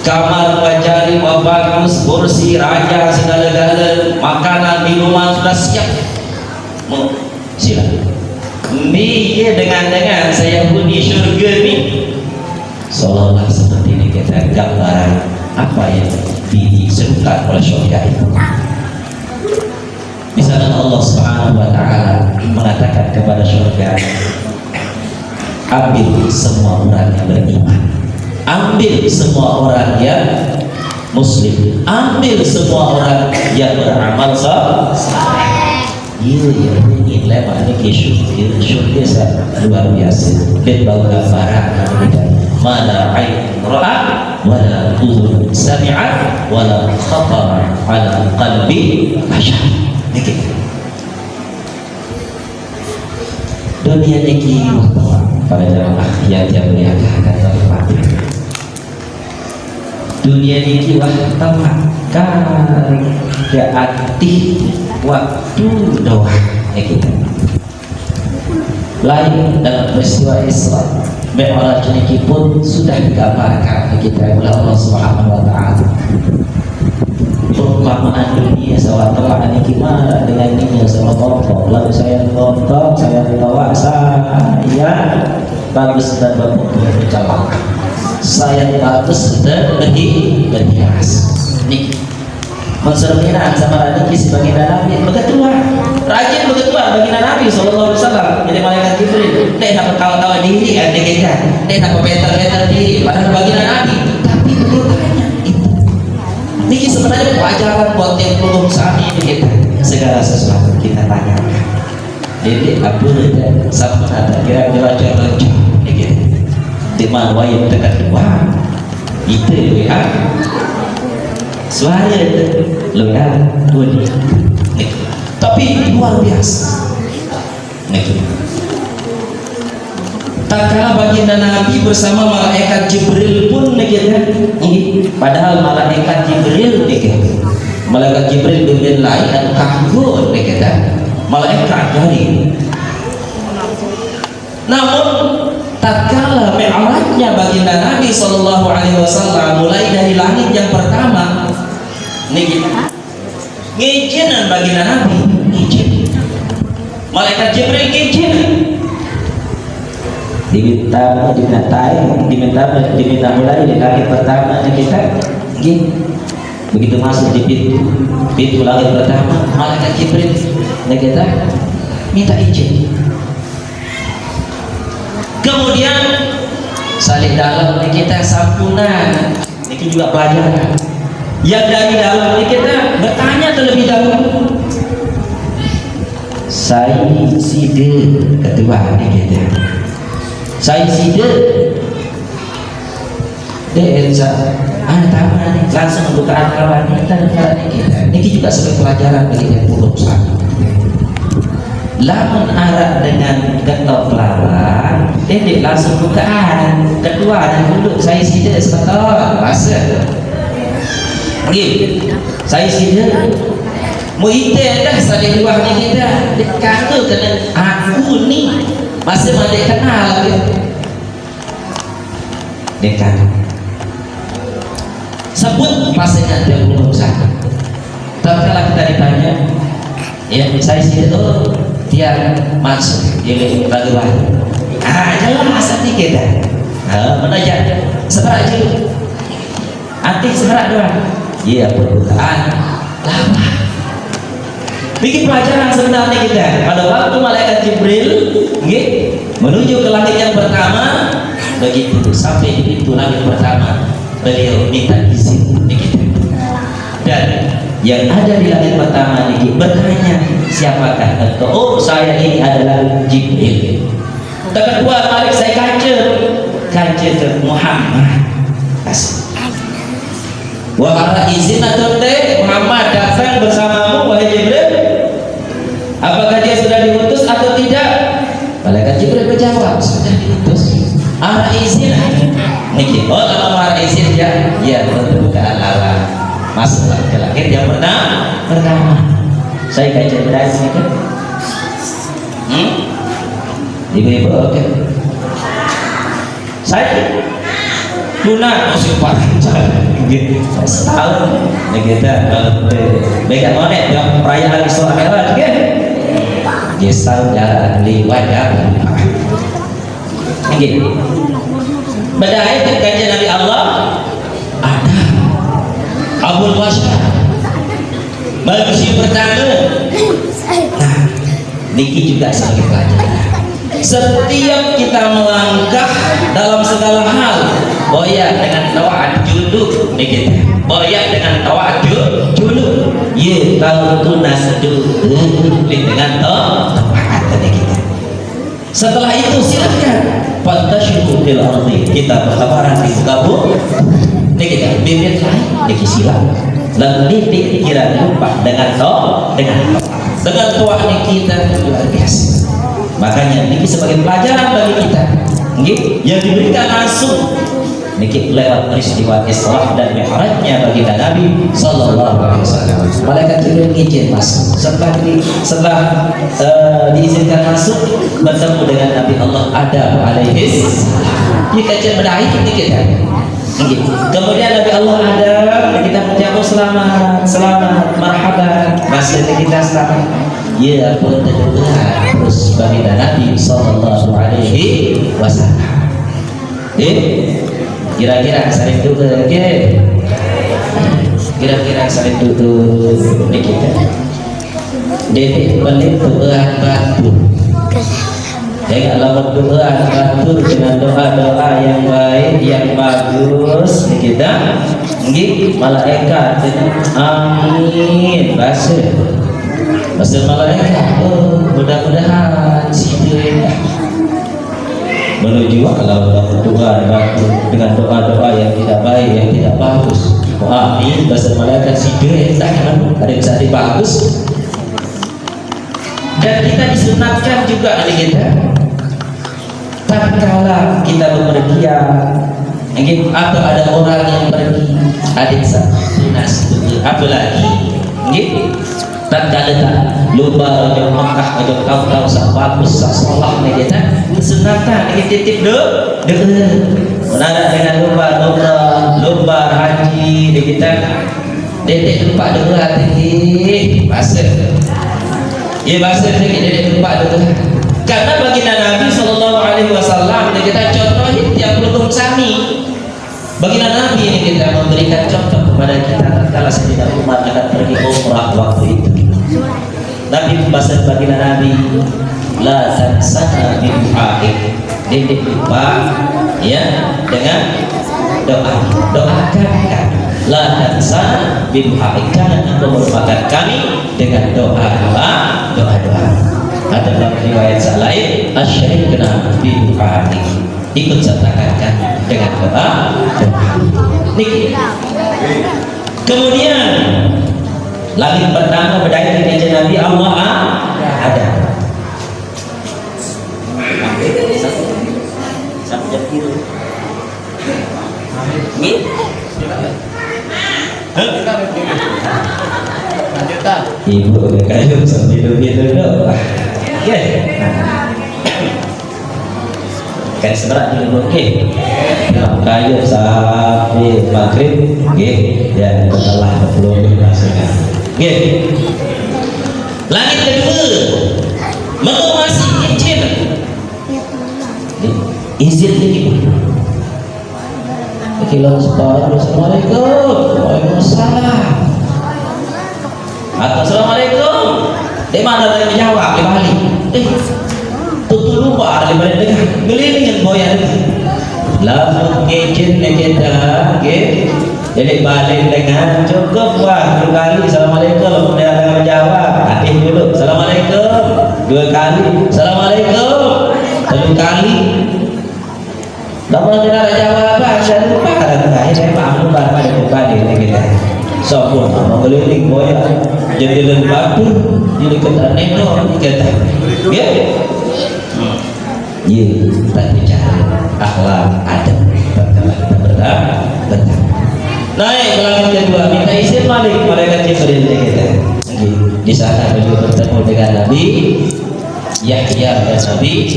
kamar wajari bagus, kursi raja segala-gala, makanan minuman sudah siap. Silakan. Ini dengan saya huni surga ini, seolah-olah seperti ini kita gambaran apa yang diserukan oleh surga itu. Di sana Allah Subhanahu wa taala mengatakan kepada surga, ambil semua orang yang beriman, ambil semua orang yang muslim, ambil semua orang yang beramal saleh. Iya, ini lewat ini surga luar biasa. Dan bau gambaran mana ain ra'a, wala udhun sami'at, wala khatar ala qalbi bashar. Niki. Dunia niki waktu para jamaah yang muliakan tempat. Dunia niki waktu kan keati waktu doa kita lain dalam peristiwa Isra Mi'raj ini pun sudah digambarkan kita oleh Allah Subhanahu wa taala. Perumpamaan dunia sama tempat ini gimana dengan ini sama pokok, lalu saya nonton, saya bawa saya bagus dan berjalan, saya bagus dan berhias. Nih konserminan sama Nabi sebagai Nabi begitu rajin begitu baginda Nabi sallallahu alaihi wasallam. Jadi malaikat Jibril nek dia nak ketawa-tawa diri ada kita, dia nak peter-peter diri padahal baginda Nabi, tapi bertanya itu. Niki sebenarnya pelajaran buat yang belum sami kita. Segala sesuatu kita tanyakan. Jadi apa itu? Sama ada kira-kira raja niki. Di mana wayang dekat dua. Itu ya. Suara itu luar dunia. Tapi luar biasa. Tak kalah baginda Nabi bersama malaikat Jibril pun padahal malaikat Jibril malaikat Jibril dunia lain dan kagum malaikat dari. Namun tatkala mi'rajnya baginda Nabi sallallahu alaihi wasallam mulai dari langit yang pertama ngizinan baginda Nabi, ngizin malaikat Jibril ngizin diminta mulai di langit pertama kita begitu masuk di pintu langit pertama malaikat Jibril kita minta izin. Kemudian salih dalam kita sampunan ini juga pelajaran yang dari dalam ini kita bertanya terlebih dahulu saya side ketua ini kita saya side Densa tahu nih langsung membuka kawan kita ini juga sebagai pelajaran bagi yang belum sama. Lamun arah dengan ketok pelawak, dedek langsung bukaan kedua dan duduk saya sida sebentar masa. Saya sida mau ite dah saling luar ni kita kata kena aku ni masih mandek kenal dekat sebut pasangan dia belum sah. Tapi kalau kita ditanya ya saya sida dia masuk di bagaimana jalan asal ni kita menajak seberat je antik seberat doang ya perbukaan lama bikin pelajaran sebenarnya kita pada waktu malaikat Jibril menuju ke langit yang pertama begitu sampai di pintu langit pertama beliau minta izin dan yang ada di langit pertama ini bertanya siapakah engkau? Oh saya ini adalah Jibril. Kedua balik saya kaca ke Muhammad. Wahai izin atau teh Muhammad datang bersamamu wahai Jibril. Apakah dia sudah diutus atau tidak? Malaikat Jibril menjawab sudah diutus. Ara izin. Niki oh kalau ara izin ya tentu ke Allah. Masuk ke langit yang pertama saya kaca berani kan ibu-ibu oke saya lunak masih panjang gitu setahun kita mereka monet yang perayaan Isra Mi'raj kan setahun jalan liwat jalan gitu beda itu kajian Nabi Allah ada Abul Bashar manusia pertama. Nah, niki juga sebagai pelajaran. Setiap kita melangkah dalam segala hal, boya dengan tawaat judul niki, boya dengan tawaat judul. Ye tahu tunas judul dengan tawaat niki. Setelah itu silakan fantashiru fil ardi, kita berkabaran di muka bumi. Niki bibit lain niki silang lalu niki kira lupa dengan toa niki kita luar biasa. Makanya niki sebagai pelajaran bagi kita yang diberikan langsung niki lewat peristiwa Isra dan Mi'rajnya bagi Nabi sallallahu alaihi wasallam. Malaikat Jibril izin masuk. Setelah diizinkan masuk bertemu dengan Nabi Allah Adam alaihi salam. Dia kaca berdai niki kan. Kemudian Nabi Allah ada kita menjawab selamat marhaban masih kita selamat ya pun terdengar terus bagi Nabi sallallahu alaihi wasallam kira-kira saling tutup kira-kira saling tutup di kita detik pelit tuhan batu Janganlah berdoa teratur dengan doa-doa yang baik, yang bagus. Kita, malaikat, amin. Bahasa malaikat. Oh, mudah-mudahan situ menuju kalau berdoa dengan doa-doa yang tidak baik, yang tidak bagus. Amin. Bahasa malaikat situ kan ada bisa bagus. Dan kita disunatkan juga oleh kita. Tatkala kita bepergian, atau ada orang yang pergi, adik tunas apalagi, tatkala lupa orang Mekah atau kau bagus salah kita, sunatan kita titip menara dengan lomba haji kita, detik lupa doa tinggi bahasa, bahasa detik lupa doa. Karena baginda Nabi Sallallahu Alaihi Wasallam kita contohin tiap rukun sami. Baginda Nabi ini kita memberikan contoh kepada kita tatkala Sayyidina Umar akan pergi umrah waktu itu. Nabi membahas baginda Nabi, la tansana bi du'aik, tidak lupa ya dengan doakan. La tansana bi du'aik, jangan engkau melupakan kami dengan doa. Ada dalam riwayat lain asyirikna bi du'aik, ikut sertakan dengan doa. Niki. Kemudian langit pertama berdaya di meja Nabi Allah ada. Ibu udah kayu sambil dulu. Kan seberat dulu kayu sampai maghrib, dan setelah belum dimasukkan. Langit kedua, masih izin lagi. Assalamualaikum, waalaikumsalam. Atau assalamualaikum. Di mana ada yang jawab di balik? Tutup lupa ada di balik dengan gelindingan boyan. Lalu izin kita, jadi balik dengan cukup kali assalamualaikum. Kemudian ada yang menjawab, hati dulu assalamualaikum, 2 kali assalamualaikum, 3 kali. Namun tidak ada jawaban, saya lupa ini Pak lupa pada kembali ini kita. Sopun mengeliling boya jadi lembabu jadi kata neno kita. Tak bicara akhlak adab betul. Naik ke langit kedua, minta izin malaikat Jibril kita. Di sana beliau bertemu dengan Nabi Yahya dan Nabi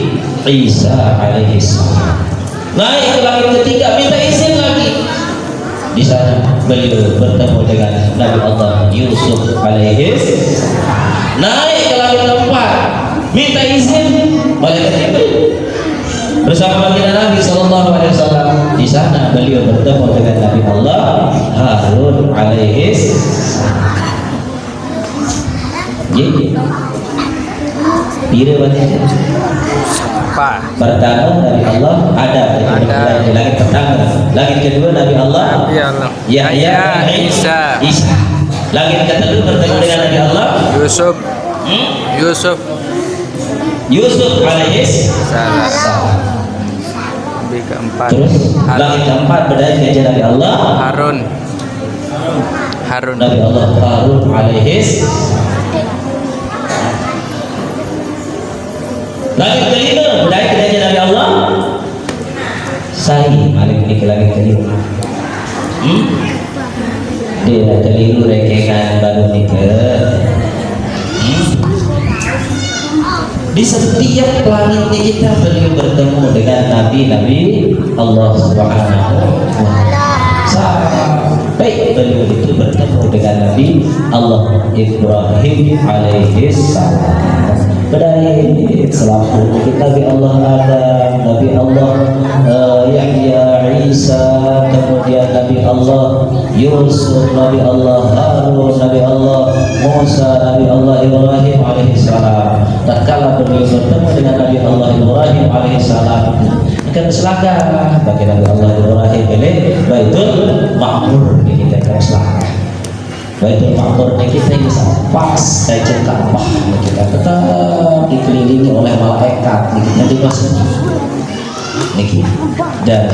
Isa alaihissalam. Naik ke langit ketiga, minta izin lagi. Di sana beliau bertemu dengan Nabi Allah Yusuf alaihissalam. Naik ke langit keempat, minta izin malaikat Jibril bersama baginda Nabi Sallallahu Alaihi Wasallam. Di sana beliau bertemu dengan Nabi Allah Harun alaihissalam. Bila baca pertama Nabi Allah ada di langit pertama, langit kedua Nabi Allah Yahya Isa. Langit ketiga bertemu dengan Nabi Allah Yusuf alaihissalam. Keempat. Terus langit keempat berdaya di meja Nabi Allah Harun. Nabi Allah Harun alaihissalam. Langit kelima berdaya di meja Nabi Allah Sahih. Malik ini ke langit kelima. Dia keliru rekengan baru nikah. Di setiap langit kita beliau bertemu dengan Nabi Allah Subhanahu wa Ta'ala. Sampai beliau itu bertemu dengan Nabi Allah Ibrahim alaihissalam. Berdaya selaku Nabi Allah Adam, Nabi Allah Yahya Isa, kemudian Nabi Allah Yusuf, Nabi Allah Harun, Nabi Allah Musa, Nabi Allah Ibrahim alaihissalam. tatkala beliau bertemu dengan Nabi Allah Ibrahim alaihissalam akan selaka bagi Nabi Allah Ibrahim ini Baitul Ma'mur kita akan selaka. Baitul Ma'mur kita bisa pas saja Ka'bah kita tetap dikelilingi oleh malaikat kita dimasuki niki dan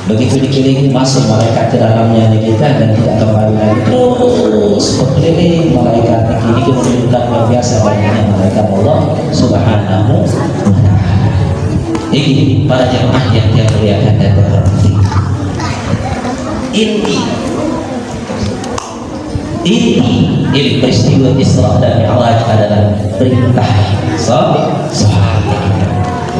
begitu dikelilingi masuk malaikat ke dalamnya kita dan tidak kembali lagi terus berkeliling malaikat ini menunjukkan luar biasa banyaknya malaikat Allah Subhanahu wa ta'ala. Ini para jemaah yang muliakan dan terhormati, ini peristiwa Isra dan Mi'raj adalah perintah sahabat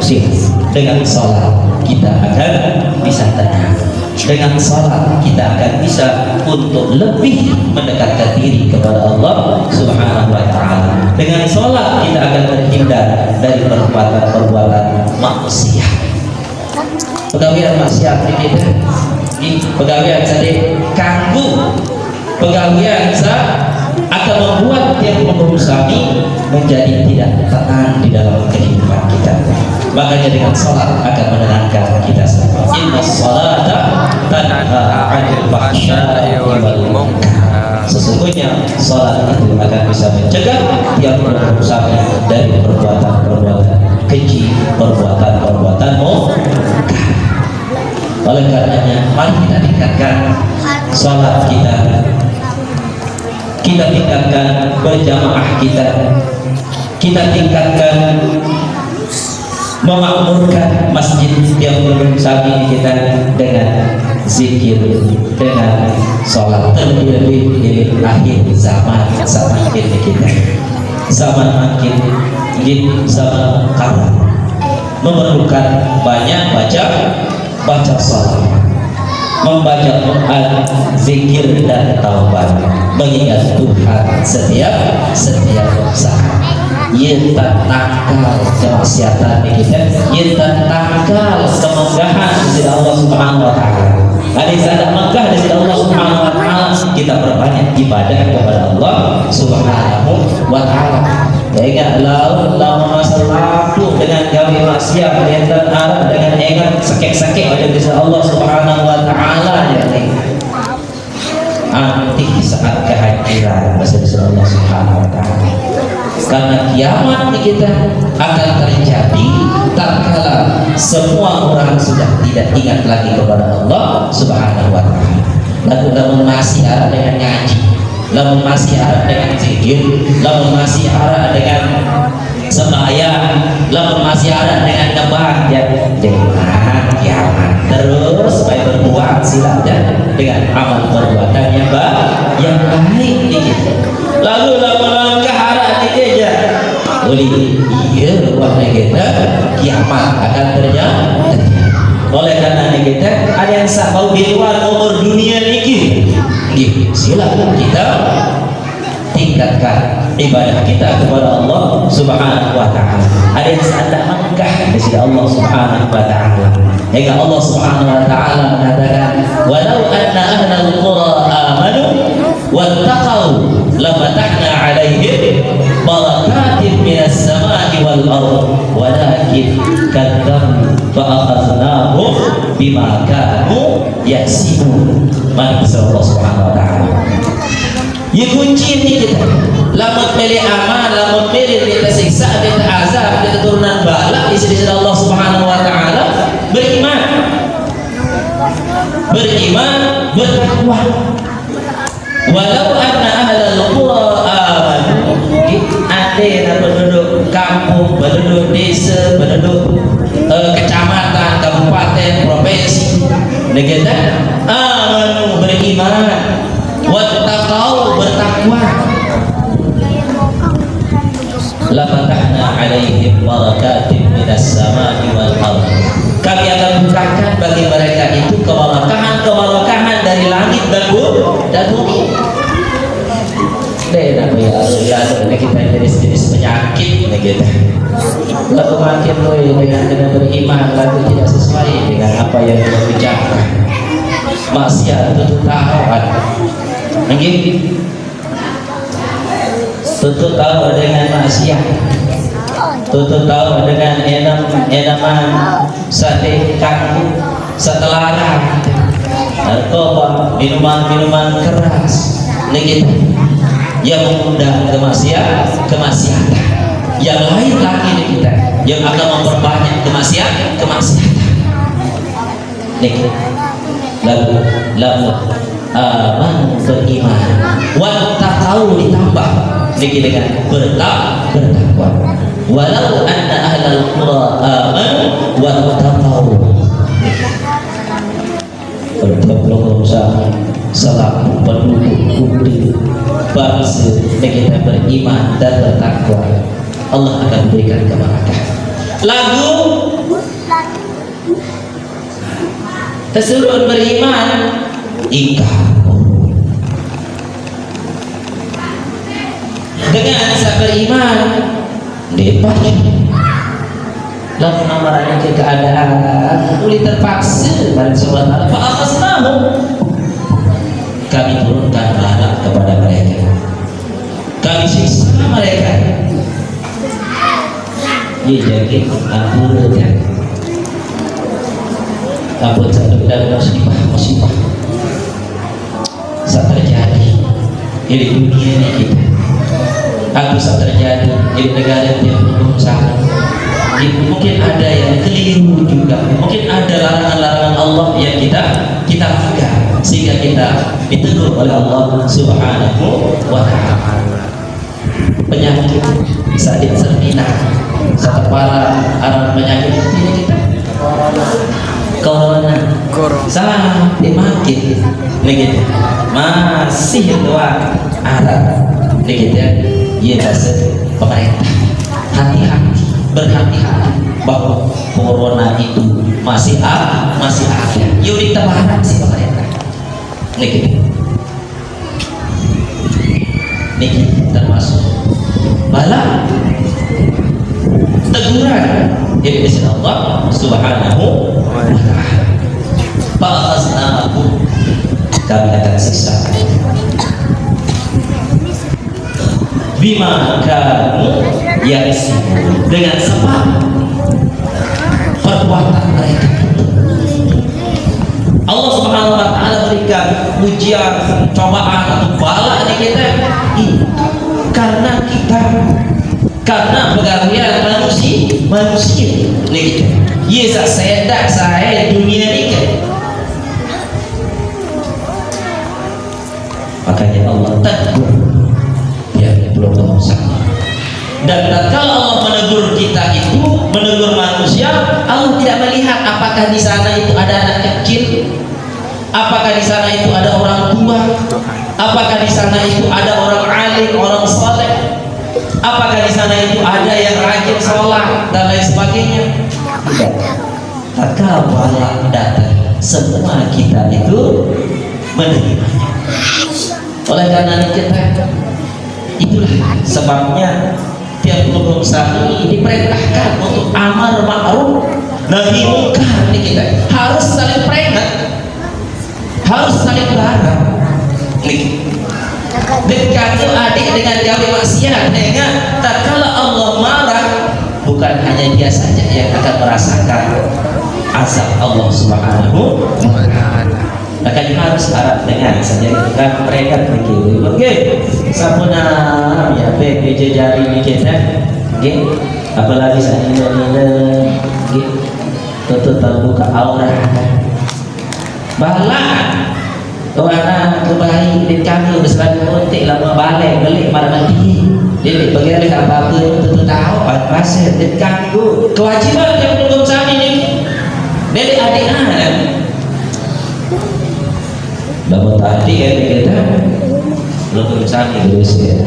kita. Dengan salat kita akan bisa tenang. Dengan salat kita akan bisa untuk lebih mendekatkan diri kepada Allah Subhanahu wa ta'ala. Dengan salat kita akan terhindar dari perbuatan-perbuatan maksiat. Pegawian maksiat kita, pegawian tadi kanggu, pegawian akan membuat yang mengurusi menjadi tidak tenang di dalam kehidupan kita. Makanya dengan salat akan menenangkan kita semua. Inna salata tanha 'anil fahsya'i wal munkar. Sesungguhnya salat itu akan bisa mencegah yang berusaha dari perbuatan-perbuatan keji, perbuatan-perbuatan munkar. Oleh karenanya, mari kita tingkatkan salat kita. Kita tingkatkan berjamaah kita tingkatkan memakmurkan masjid yang belum sabi kita dengan zikir, dengan sholat, terlebih di akhir zaman ini kita zaman makin zaman kalah memerlukan banyak baca sholat, membaca Quran, zikir dan taubat, mengingat Tuhan setiap saat. Ia tangkal kemaksiatan kita, ia tangkal kemenggahan di sisi Allah Subhanahu wa ta'ala. Ada saat megah di sisi Allah Subhanahu wa ta'ala, kita perbanyak ibadah kepada Allah Subhanahu wa ta'ala. Ingat lalu masalah dengan gawe maksiat kelihatan arah dengan ingat sakit-sakit ada di sisi Allah Subhanahu wa ta'ala ya nih. Anti saat kehadiran di sisi Allah Subhanahu wa ta'ala. Karena kiamat kita akan terjadi tatkala semua orang sudah tidak ingat lagi kepada Allah Subhanahu wa ta'ala. Lalu masih ada dengan ngaji, lalu masih ada dengan zikir, lalu masih ada dengan sembahyang, lalu masih ada dengan nebak ya dengan kiamat. Terus baik berbuat silahkan dengan amal perbuatan yang baik gitu. Lalu langkah arah ini aja. Iya wahai kita kiamat akan terjadi. Oleh karena kita ada yang mau di luar umur dunia ini, silakan kita tingkatkan ibadah kita kepada Allah Subhanahu wa ta'ala. Ada yang sadar megah di sisi Allah Subhanahu wa ta'ala. Hingga Allah Subhanahu wa ta'ala mengatakan, "Walau anna ahlal qura amanu wattaqau lafatahna 'alaihim barakatin minas sama'i wal ardh walakin kadzabu fa akhadnahum bima kanu yaksibun." Mari Allah Subhanahu wa ta'ala. Ya kunci ini kita. Lamun pilih aman, lamun pilih kita siksa, kita azab, kita turunan balak di sisi Allah Subhanahu wa ta'ala, beriman, bertakwa. Walau anna ahlal qura amanu, ada penduduk kampung, penduduk desa, penduduk kecamatan, kabupaten, provinsi, negara amanu beriman, wattaqau bertakwa, la fatahna 'alaihim barakatin minas samai wal ardh. Kami akan bukakan bagi mereka itu keberkahan dari langit dan bumi. Dan apa ya kita jenis-jenis penyakit kita. Lalu makin dengan beriman lalu tidak sesuai dengan apa yang kita bicarakan. Maksiat itu taat. Tentu tahu dengan maksiat. tutup tahu dengan enaman sate kaki setelah narkoba, minuman keras begitu yang mengundang kemaksiatan yang lain lagi nih kita yang akan memperbanyak kemaksiatan nih lalu aman beriman wattaqau ditambah lagi dengan bertakwa walau anna ahlal qura amanu wattaqau bertakwa selaku penduduk budi bangsa kita beriman dan bertakwa Allah akan berikan keberkahan. Lagu tersebut beriman ingkar dengan bisa beriman lepas lalu amarahnya ke keadaan boleh terpaksa pada sobat Allah fa'akhasnahu kami turunkan lahap kepada mereka kami siksa mereka ya jadi ampun satu dan musibah saat terjadi di dunia ini kita aku saat terjadi di negara yang berusaha mungkin ada yang keliru juga mungkin ada larangan-larangan Allah yang kita langgar sehingga kita ditegur oleh Allah Subhanahu wa ta'ala penyakit sakit serpina satu para arah penyakit ini kita corona sampai makin begitu masih doa Arab begitu ya bahasa pemerintah hati-hati berhati-hati bahwa corona itu masih ada yuk ditabahan si pemerintah begitu termasuk bala teguran dari Allah Subhanahu wa ta'ala fa'akhasnahu kami akan siksa bima kanu yaksibun dengan sebab perbuatan mereka Allah Subhanahu wa ta'ala berikan ujian cobaan atau bala di kita karena pegawaian manusia nih iya saya dunia ini kan makanya Allah tegur ya belum sama dan kalau Allah menegur kita itu menegur manusia Allah tidak melihat apakah di sana itu ada anak kecil apakah di sana itu ada orang tua apakah di sana itu ada orang alim orang saleh apakah di sana itu ada yang rajin sholat dan lain sebagainya tak kalah datang semua kita itu menerimanya oleh karena kita itulah sebabnya tiap pengusaha ini diperintahkan untuk amar ma'ruf nahi munkar ini kita harus saling peringat harus saling berharap nih dekat adik dengan gawe maksiat dengan tak kala Allah marah bukan hanya dia saja yang akan merasakan azab Allah Subhanahu wa ta'ala akan harus harap dengan saja kan mereka begitu oke sampuna ya PPJ jari ini kita oke apalagi saat ini oke tutup buka aurat balak Tuhan kebaik di kami berserang kontek lama balik balik malam mati jadi bagaimana apa-apa itu tahu pasir di kami kewajiban yang belum kami ini dari adik anak lama tadi kita belum kami terus ya